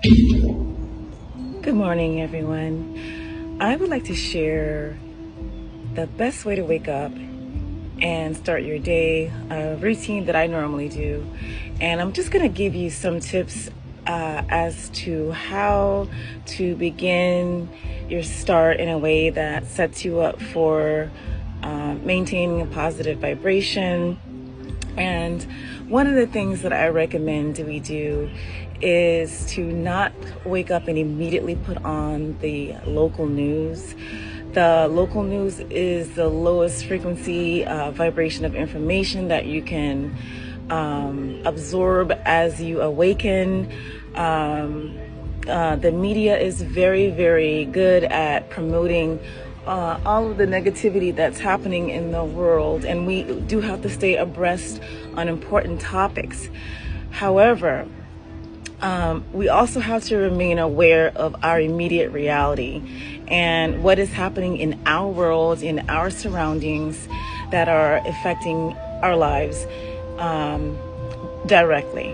Good morning, everyone. I would like to share the best way to wake up and start your day, a routine that I normally do. And I'm just going to give you some tips as to how to begin your start in a way that sets you up for maintaining a positive vibration. And one of the things that I recommend we do is to not wake up and immediately put on the local news. The local news is the lowest frequency vibration of information that you can absorb as you awaken. The media is very, very good at promoting all of the negativity that's happening in the world, and we do have to stay abreast on important topics. However, we also have to remain aware of our immediate reality and what is happening in our world, in our surroundings that are affecting our lives directly.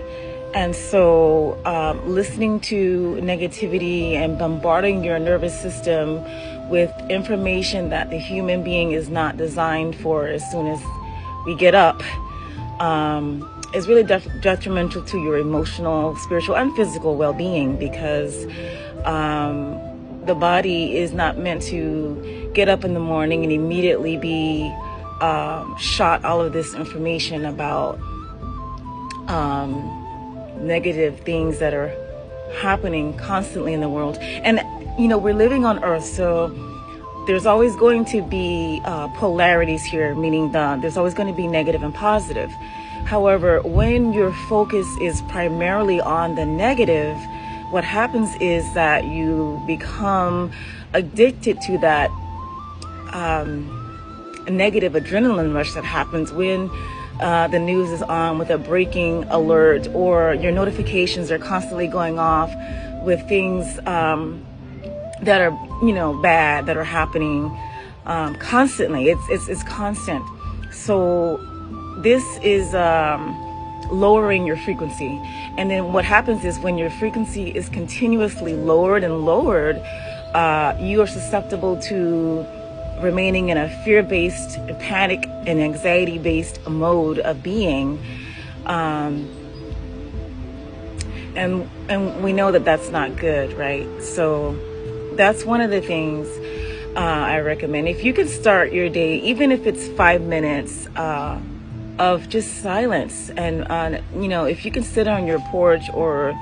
And so listening to negativity and bombarding your nervous system with information that the human being is not designed for as soon as we get up is really detrimental to your emotional, spiritual, and physical well-being, because the body is not meant to get up in the morning and immediately be shot all of this information about negative things that are happening constantly in the world. And we're living on Earth, so there's always going to be polarities here, meaning there's always going to be negative and positive. However, when your focus is primarily on the negative, what happens is that you become addicted to that negative adrenaline rush that happens when the news is on with a breaking alert, or your notifications are constantly going off with things that are bad, that are happening constantly. It's constant. So this is lowering your frequency. And then what happens is, when your frequency is continuously lowered and lowered, you are susceptible to remaining in a fear-based, panic and anxiety-based mode of being. And we know that that's not good, right? So that's one of the things I recommend. If you can start your day, even if it's 5 minutes of just silence, and if you can sit on your porch, or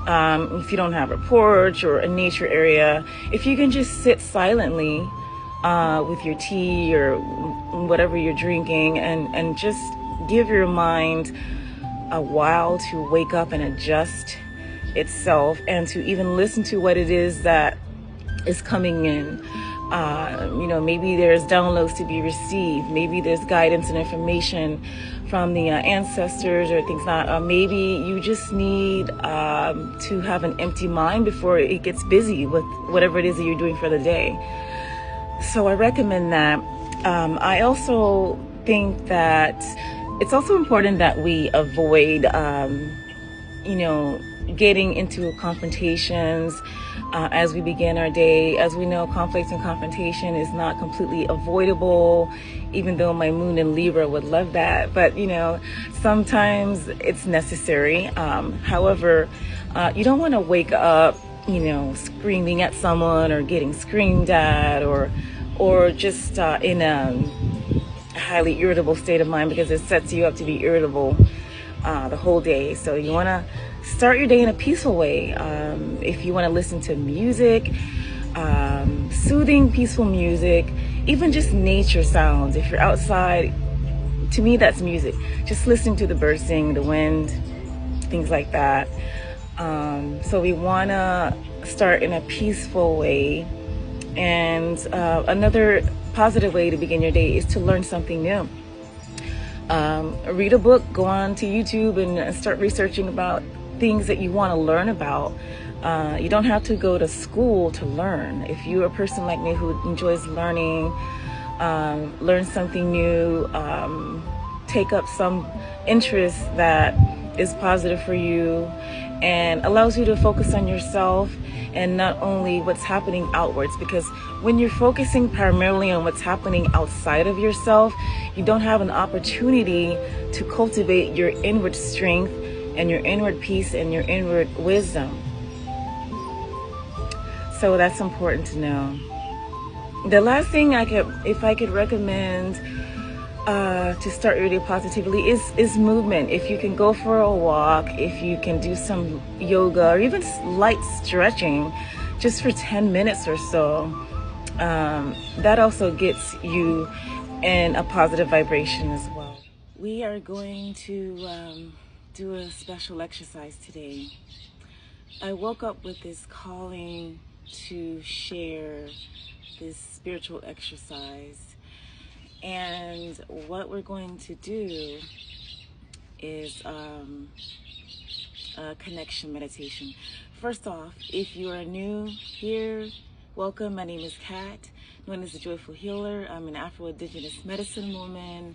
if you don't have a porch or a nature area, if you can just sit silently with your tea or whatever you're drinking, and just give your mind a while to wake up and adjust itself, and to even listen to what it is that is coming in. Maybe there's downloads to be received. Maybe there's guidance and information from the ancestors or things like. Maybe you just need to have an empty mind before it gets busy with whatever it is that you're doing for the day. So I recommend that. I also think that it's also important that we avoid, getting into confrontations as we begin our day. As we know, conflict and confrontation is not completely avoidable, even though my moon in Libra would love that. But, sometimes it's necessary. However, you don't want to wake up screaming at someone, or getting screamed at, or just in a highly irritable state of mind, because it sets you up to be irritable the whole day. So you want to start your day in a peaceful way. If you want to listen to music, soothing, peaceful music, even just nature sounds. If you're outside, to me, that's music. Just listening to the birds sing, the wind, things like that. So we want to start in a peaceful way. And another positive way to begin your day is to learn something new. Read a book, go on to YouTube and start researching about things that you want to learn about. You don't have to go to school to learn. If you're a person like me who enjoys learning, learn something new, take up some interest that is positive for you, and allows you to focus on yourself and not only what's happening outwards, because when you're focusing primarily on what's happening outside of yourself, you don't have an opportunity to cultivate your inward strength and your inward peace and your inward wisdom. So that's important to know. The last thing if I could recommend to start your day positively is movement. If you can go for a walk, if you can do some yoga or even light stretching just for 10 minutes or so, that also gets you in a positive vibration as well. We are going to do a special exercise today. I woke up with this calling to share this spiritual exercise. And what we're going to do is a connection meditation. First off, if you are new here, welcome. My name is Kat, known as the Joyful Healer. I'm an Afro-Indigenous medicine woman,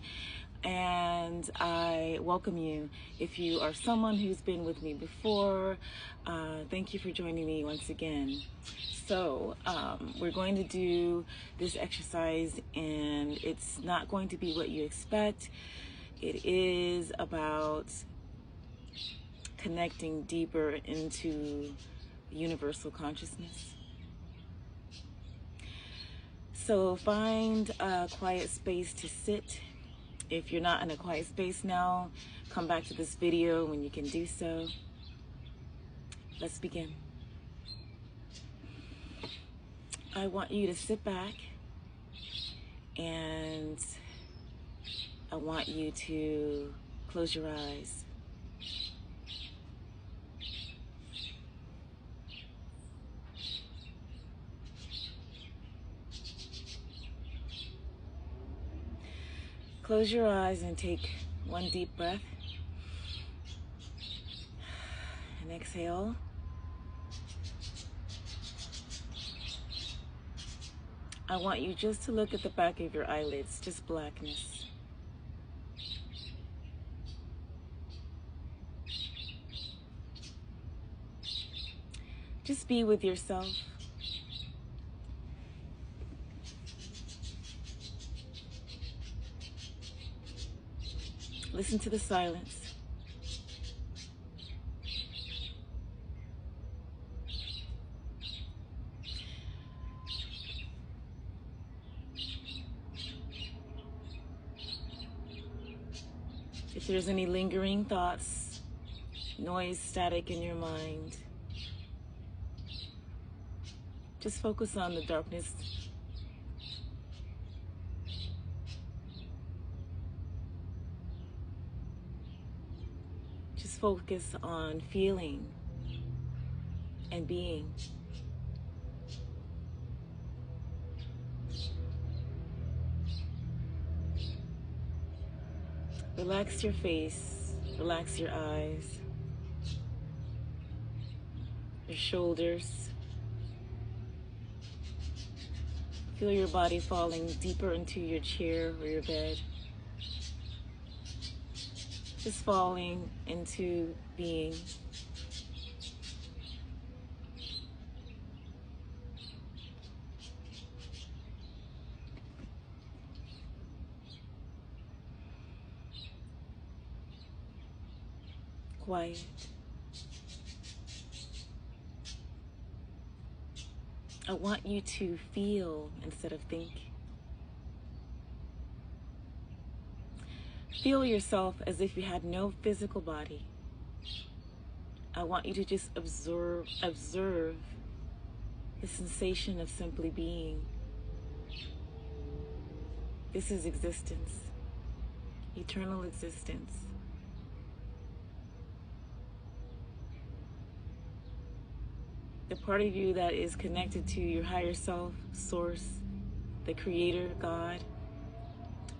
and I welcome you. If you are someone who's been with me before, thank you for joining me once again. So we're going to do this exercise, and it's not going to be what you expect. It is about connecting deeper into universal consciousness. So find a quiet space to sit. If you're not in a quiet space now, come back to this video when you can do so. Let's begin. I want you to sit back, and I want you to close your eyes. Close your eyes and take one deep breath. And exhale. I want you just to look at the back of your eyelids, just blackness. Just be with yourself. Listen to the silence. If there's any lingering thoughts, noise, static in your mind, just focus on the darkness. Just focus on feeling and being. Relax your face, relax your eyes, your shoulders. Feel your body falling deeper into your chair or your bed. Just falling into being. Quiet. I want you to feel instead of think. Feel yourself as if you had no physical body. I want you to just observe the sensation of simply being. This is existence, eternal existence. The part of you that is connected to your higher self, source, the creator, God,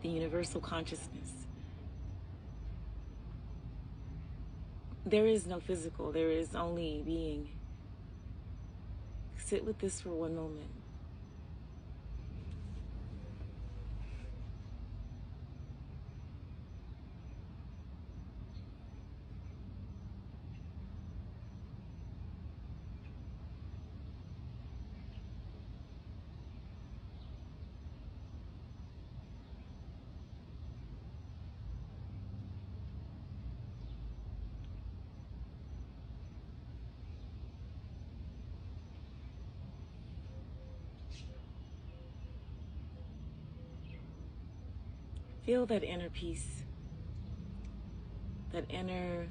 the universal consciousness. There is no physical, there is only being. Sit with this for one moment. Feel that inner peace, that inner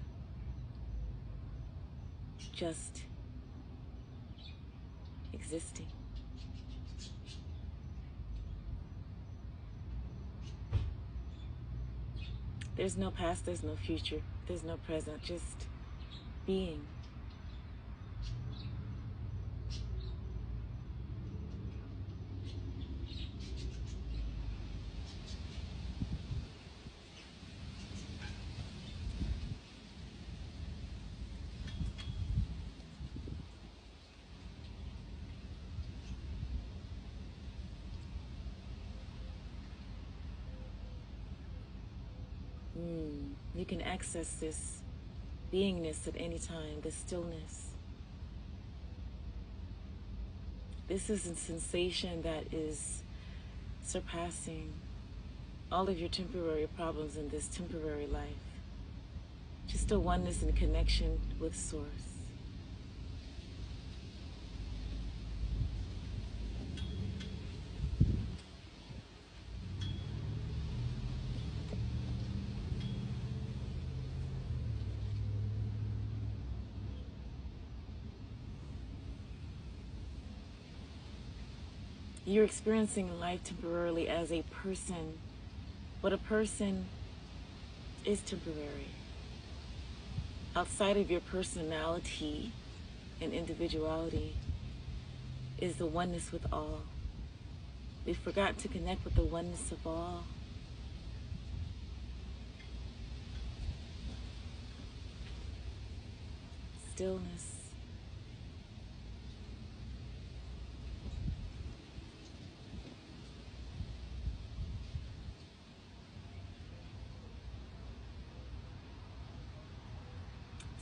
just existing. There's no past, there's no future, there's no present, just being. You can access this beingness at any time, this stillness. This is a sensation that is surpassing all of your temporary problems in this temporary life. Just a oneness and connection with Source. You're experiencing life temporarily as a person, but a person is temporary. Outside of your personality and individuality is the oneness with all. We forgot to connect with the oneness of all. Stillness.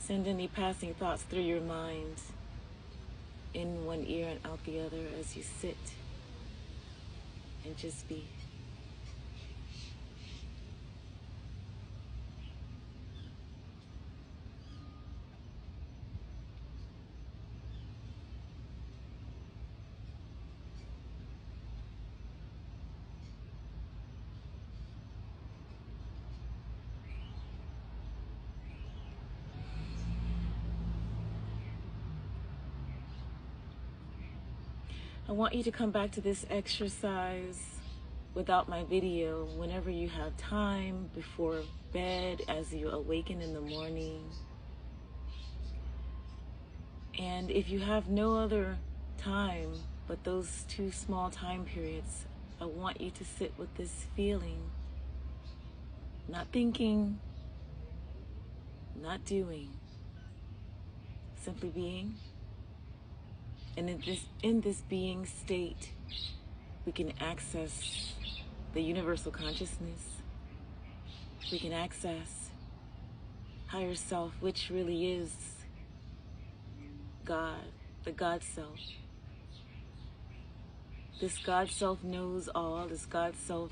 Send any passing thoughts through your mind, in one ear and out the other, as you sit and just be. I want you to come back to this exercise without my video whenever you have time, before bed, as you awaken in the morning. And if you have no other time but those 2 small time periods, I want you to sit with this feeling. Not thinking, not doing, simply being. And in this being state, we can access the universal consciousness. We can access higher self, which really is God, the God self. This God self knows all. This God self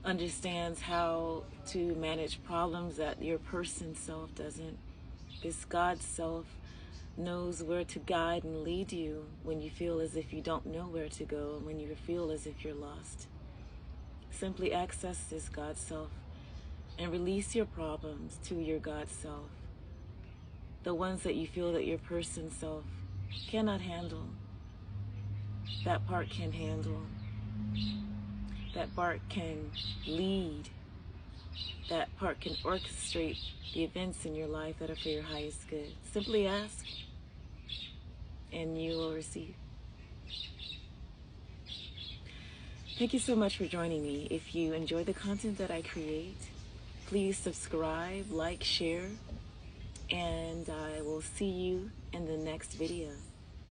understands how to manage problems that your person self doesn't. This God self knows where to guide and lead you when you feel as if you don't know where to go, and when you feel as if you're lost. Simply access this God self and release your problems to your God self. The ones that you feel that your person self cannot handle, that part can handle. That part can lead. That part can orchestrate the events in your life that are for your highest good. Simply ask, and you will receive. Thank you so much for joining me. If you enjoy the content that I create, please subscribe, like, share, and I will see you in the next video.